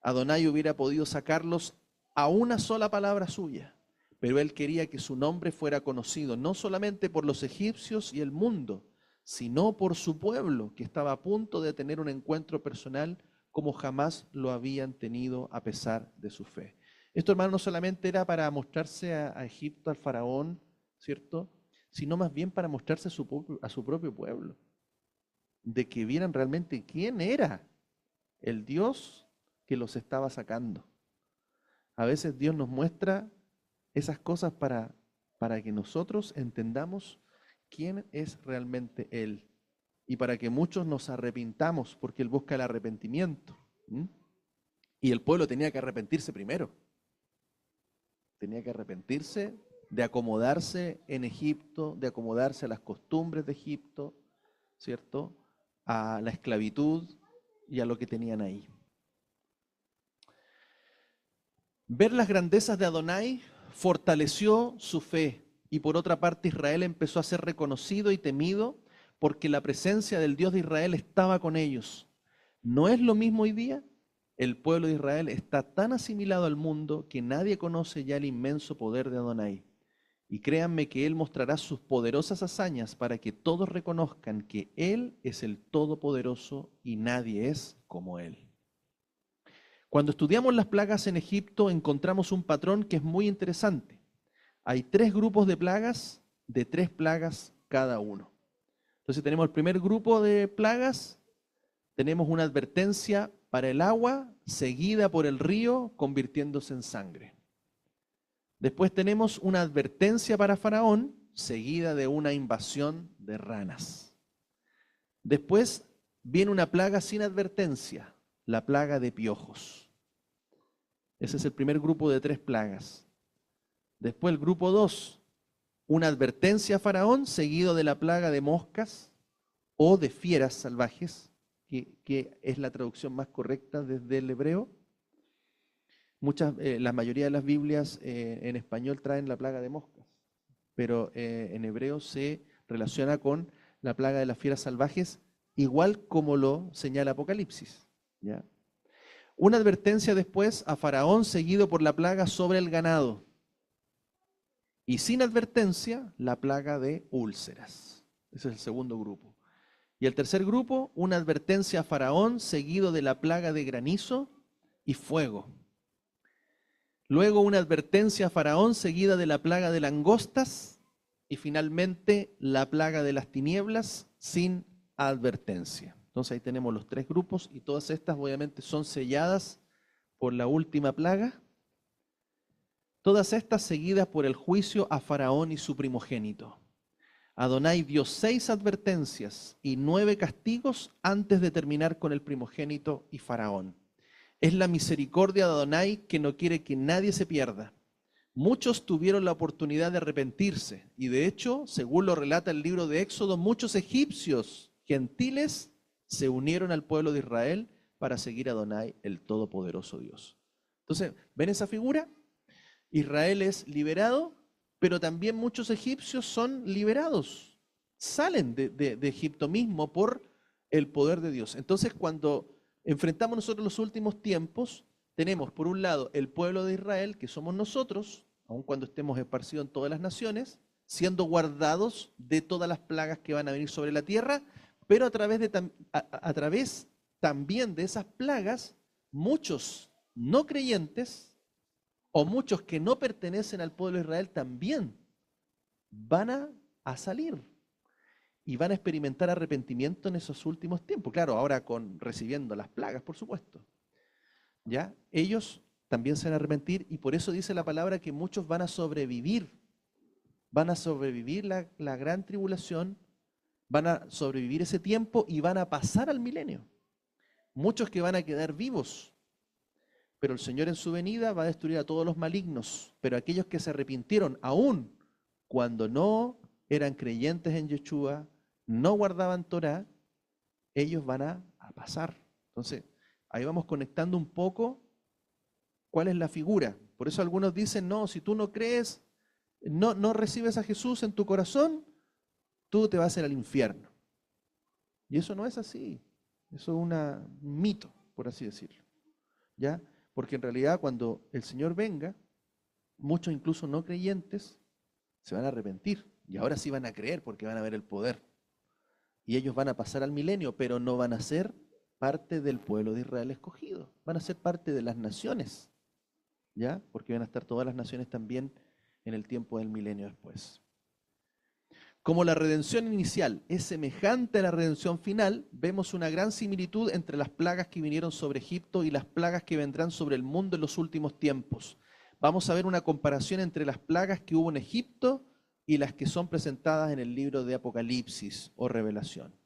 Adonai hubiera podido sacarlos a una sola palabra suya, pero él quería que su nombre fuera conocido no solamente por los egipcios y el mundo, sino por su pueblo, que estaba a punto de tener un encuentro personal como jamás lo habían tenido a pesar de su fe. Esto, hermano, no solamente era para mostrarse a Egipto, al faraón, ¿cierto?, sino más bien para mostrarse a su propio pueblo, de que vieran realmente quién era el Dios que los estaba sacando. A veces Dios nos muestra esas cosas para que nosotros entendamos quién es realmente Él y para que muchos nos arrepintamos, porque Él busca el arrepentimiento. Y el pueblo tenía que arrepentirse primero. Tenía que arrepentirse de acomodarse en Egipto, de acomodarse a las costumbres de Egipto, ¿cierto?, a la esclavitud y a lo que tenían ahí. Ver las grandezas de Adonai fortaleció su fe y por otra parte Israel empezó a ser reconocido y temido porque la presencia del Dios de Israel estaba con ellos. ¿No es lo mismo hoy día? El pueblo de Israel está tan asimilado al mundo que nadie conoce ya el inmenso poder de Adonai. Y créanme que Él mostrará sus poderosas hazañas para que todos reconozcan que Él es el Todopoderoso y nadie es como Él. Cuando estudiamos las plagas en Egipto encontramos un patrón que es muy interesante. Hay 3 grupos de plagas, de 3 plagas cada uno. Entonces tenemos el primer grupo de plagas, tenemos una advertencia para el agua, seguida por el río, convirtiéndose en sangre. Después tenemos una advertencia para Faraón, seguida de una invasión de ranas. Después viene una plaga sin advertencia, la plaga de piojos. Ese es el primer grupo de 3 plagas. Después el grupo 2, una advertencia a Faraón, seguido de la plaga de moscas o de fieras salvajes, que es la traducción más correcta desde el hebreo. La mayoría de las Biblias en español traen la plaga de moscas, pero en hebreo se relaciona con la plaga de las fieras salvajes, igual como lo señala Apocalipsis, ¿ya? Una advertencia después a Faraón, seguido por la plaga sobre el ganado. Y sin advertencia, la plaga de úlceras. Ese es el segundo grupo. Y el tercer grupo, una advertencia a Faraón, seguido de la plaga de granizo y fuego. Luego una advertencia a Faraón seguida de la plaga de langostas y finalmente la plaga de las tinieblas sin advertencia. Entonces ahí tenemos los 3 grupos y todas estas obviamente son selladas por la última plaga. Todas estas seguidas por el juicio a Faraón y su primogénito. Adonai dio 6 advertencias y 9 castigos antes de terminar con el primogénito y Faraón. Es la misericordia de Adonai que no quiere que nadie se pierda. Muchos tuvieron la oportunidad de arrepentirse y de hecho, según lo relata el libro de Éxodo, muchos egipcios gentiles se unieron al pueblo de Israel para seguir a Adonai, el Todopoderoso Dios. Entonces, ¿ven esa figura? Israel es liberado, pero también muchos egipcios son liberados. Salen de Egipto mismo por el poder de Dios. Entonces, cuando enfrentamos nosotros los últimos tiempos, tenemos por un lado el pueblo de Israel, que somos nosotros, aun cuando estemos esparcidos en todas las naciones, siendo guardados de todas las plagas que van a venir sobre la tierra, pero a través también de esas plagas, muchos no creyentes o muchos que no pertenecen al pueblo de Israel también van a salir y van a experimentar arrepentimiento en esos últimos tiempos. Claro, ahora recibiendo las plagas, por supuesto. ¿Ya? Ellos también se van a arrepentir y por eso dice la palabra que muchos van a sobrevivir. Van a sobrevivir la gran tribulación, van a sobrevivir ese tiempo y van a pasar al milenio. muchos que van a quedar vivos. Pero el Señor en su venida va a destruir a todos los malignos, pero aquellos que se arrepintieron aún cuando no eran creyentes en Yeshua, no guardaban Torah, ellos van a pasar. Entonces, ahí vamos conectando un poco cuál es la figura. Por eso algunos dicen, no, si tú no crees, no recibes a Jesús en tu corazón, tú te vas a ir al infierno. Y eso no es así. Eso es un mito, por así decirlo. ¿Ya? Porque en realidad cuando el Señor venga, muchos incluso no creyentes se van a arrepentir. Y ahora sí van a creer porque van a ver el poder. Y ellos van a pasar al milenio, pero no van a ser parte del pueblo de Israel escogido. Van a ser parte de las naciones. ¿Ya? Porque van a estar todas las naciones también en el tiempo del milenio después. Como la redención inicial es semejante a la redención final, vemos una gran similitud entre las plagas que vinieron sobre Egipto y las plagas que vendrán sobre el mundo en los últimos tiempos. Vamos a ver una comparación entre las plagas que hubo en Egipto y las que son presentadas en el libro de Apocalipsis o Revelación.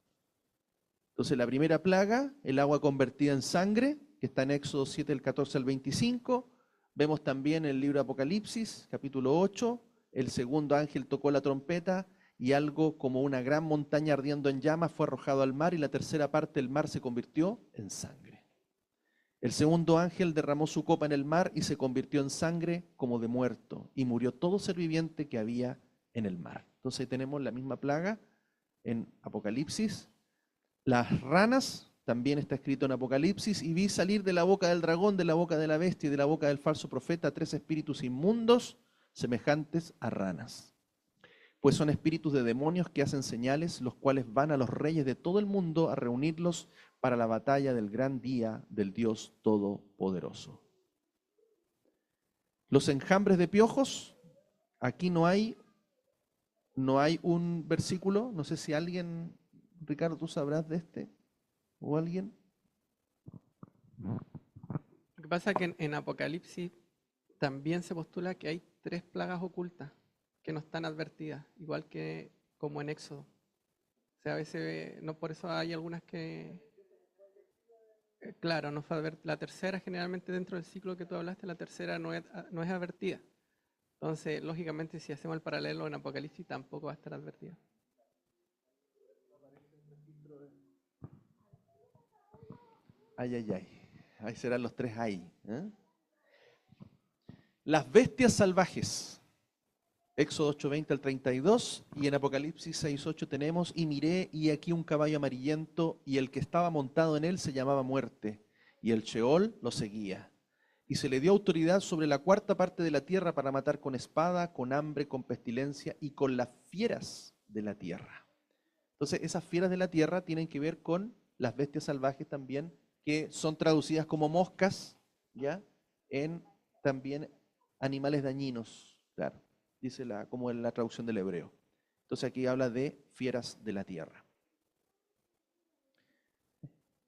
Entonces la primera plaga, el agua convertida en sangre, que está en Éxodo 7, del 14 al 25. Vemos también el libro de Apocalipsis, capítulo 8, el segundo ángel tocó la trompeta y algo como una gran montaña ardiendo en llamas fue arrojado al mar y la tercera parte del mar se convirtió en sangre. El segundo ángel derramó su copa en el mar y se convirtió en sangre como de muerto y murió todo ser viviente que había en el mar. Entonces ahí tenemos la misma plaga en Apocalipsis. Las ranas también está escrito en Apocalipsis, y vi salir de la boca del dragón, de la boca de la bestia y de la boca del falso profeta 3 espíritus inmundos semejantes a ranas. Pues son espíritus de demonios que hacen señales, los cuales van a los reyes de todo el mundo a reunirlos para la batalla del gran día del Dios Todopoderoso. Los enjambres de piojos, aquí no hay un versículo, no sé si alguien, Ricardo, tú sabrás de este, o alguien. Lo que pasa es que en Apocalipsis también se postula que hay 3 plagas ocultas que no están advertidas, igual que como en Éxodo. O sea, a veces, no por eso hay algunas que, claro, no fue la tercera generalmente dentro del ciclo que tú hablaste, la tercera no es advertida. Entonces, lógicamente, si hacemos el paralelo en Apocalipsis, tampoco va a estar advertida. Ay. Ahí serán los 3 ahí. Las bestias salvajes. Éxodo 8:20 al 32, y en Apocalipsis 6:8 tenemos, y miré, y aquí un caballo amarillento, y el que estaba montado en él se llamaba Muerte, y el Sheol lo seguía. Y se le dio autoridad sobre la 4ª parte de la tierra para matar con espada, con hambre, con pestilencia y con las fieras de la tierra. Entonces, esas fieras de la tierra tienen que ver con las bestias salvajes también, que son traducidas como moscas, ¿ya? En también animales dañinos, claro. Dice como en la traducción del hebreo. Entonces aquí habla de fieras de la tierra.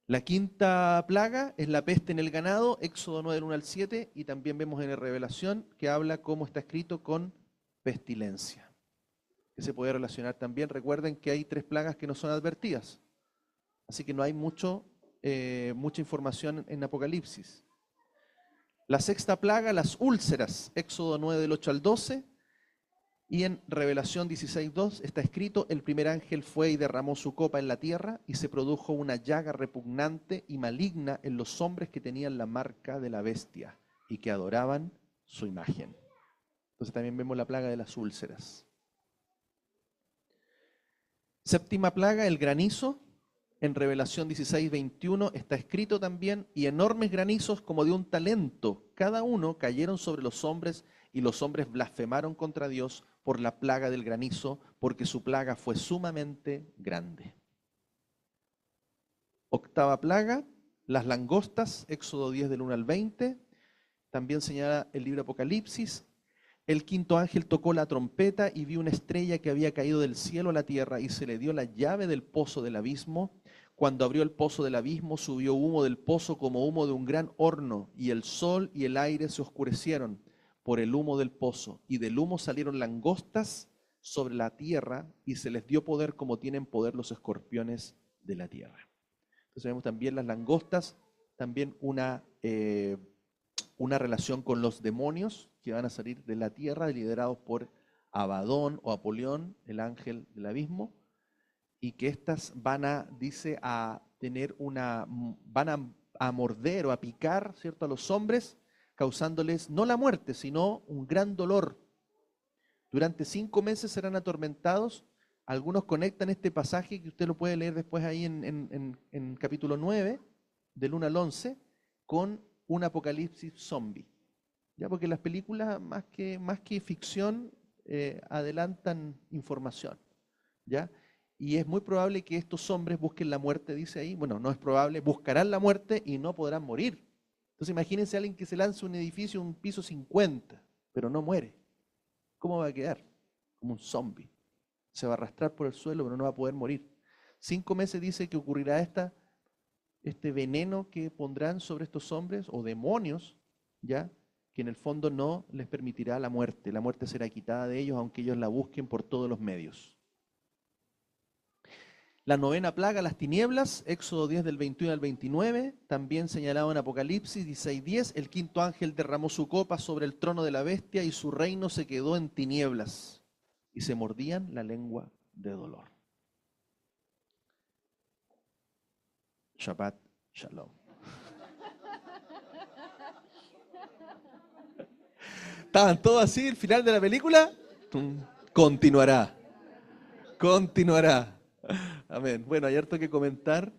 La 5ª plaga es la peste en el ganado, Éxodo 9 del 1 al 7, y también vemos en la Revelación que habla como está escrito con pestilencia, que se puede relacionar también. Recuerden que hay 3 plagas que no son advertidas, así que no hay mucha información en Apocalipsis. La 6ª plaga, las úlceras, Éxodo 9 del 8 al 12, y en Revelación 16:2 está escrito, el primer ángel fue y derramó su copa en la tierra y se produjo una llaga repugnante y maligna en los hombres que tenían la marca de la bestia y que adoraban su imagen. Entonces también vemos la plaga de las úlceras. 7ª plaga, el granizo. En Revelación 16:21 está escrito también, y enormes granizos como de un talento, cada uno, cayeron sobre los hombres, y los hombres blasfemaron contra Dios por la plaga del granizo, porque su plaga fue sumamente grande. 8ª plaga, las langostas, Éxodo 10 del 1 al 20, también señala el libro de Apocalipsis. El 5º ángel tocó la trompeta y vi una estrella que había caído del cielo a la tierra y se le dio la llave del pozo del abismo. Cuando abrió el pozo del abismo, subió humo del pozo como humo de un gran horno, y el sol y el aire se oscurecieron por el humo del pozo, y del humo salieron langostas sobre la tierra, y se les dio poder como tienen poder los escorpiones de la tierra. Entonces vemos también las langostas, también una relación con los demonios que van a salir de la tierra, liderados por Abadón o Apolión, el ángel del abismo, y que estas van a tener van a morder o a picar, ¿cierto?, a los hombres, causándoles no la muerte, sino un gran dolor. Durante 5 meses serán atormentados. Algunos conectan este pasaje, que usted lo puede leer después ahí en capítulo 9, del 1 al 11, con un apocalipsis zombie. ¿Ya? Porque las películas, más que ficción, adelantan información. ¿Ya? Y es muy probable que estos hombres busquen la muerte, dice ahí. Bueno, no es probable, buscarán la muerte y no podrán morir. Entonces imagínense a alguien que se lanza a un edificio, un piso 50, pero no muere. ¿Cómo va a quedar? Como un zombie. Se va a arrastrar por el suelo, pero no va a poder morir. 5 meses dice que ocurrirá este veneno que pondrán sobre estos hombres, o demonios, ¿ya?, que en el fondo no les permitirá la muerte. La muerte será quitada de ellos, aunque ellos la busquen por todos los medios. La 9ª plaga, las tinieblas, Éxodo 10 del 21 al 29, también señalado en Apocalipsis 16:10, el 5.º ángel derramó su copa sobre el trono de la bestia y su reino se quedó en tinieblas y se mordían la lengua de dolor. Shabbat Shalom. ¿Estaban todos así el final de la película? Continuará. Continuará. Amén. Bueno, hay harto que comentar.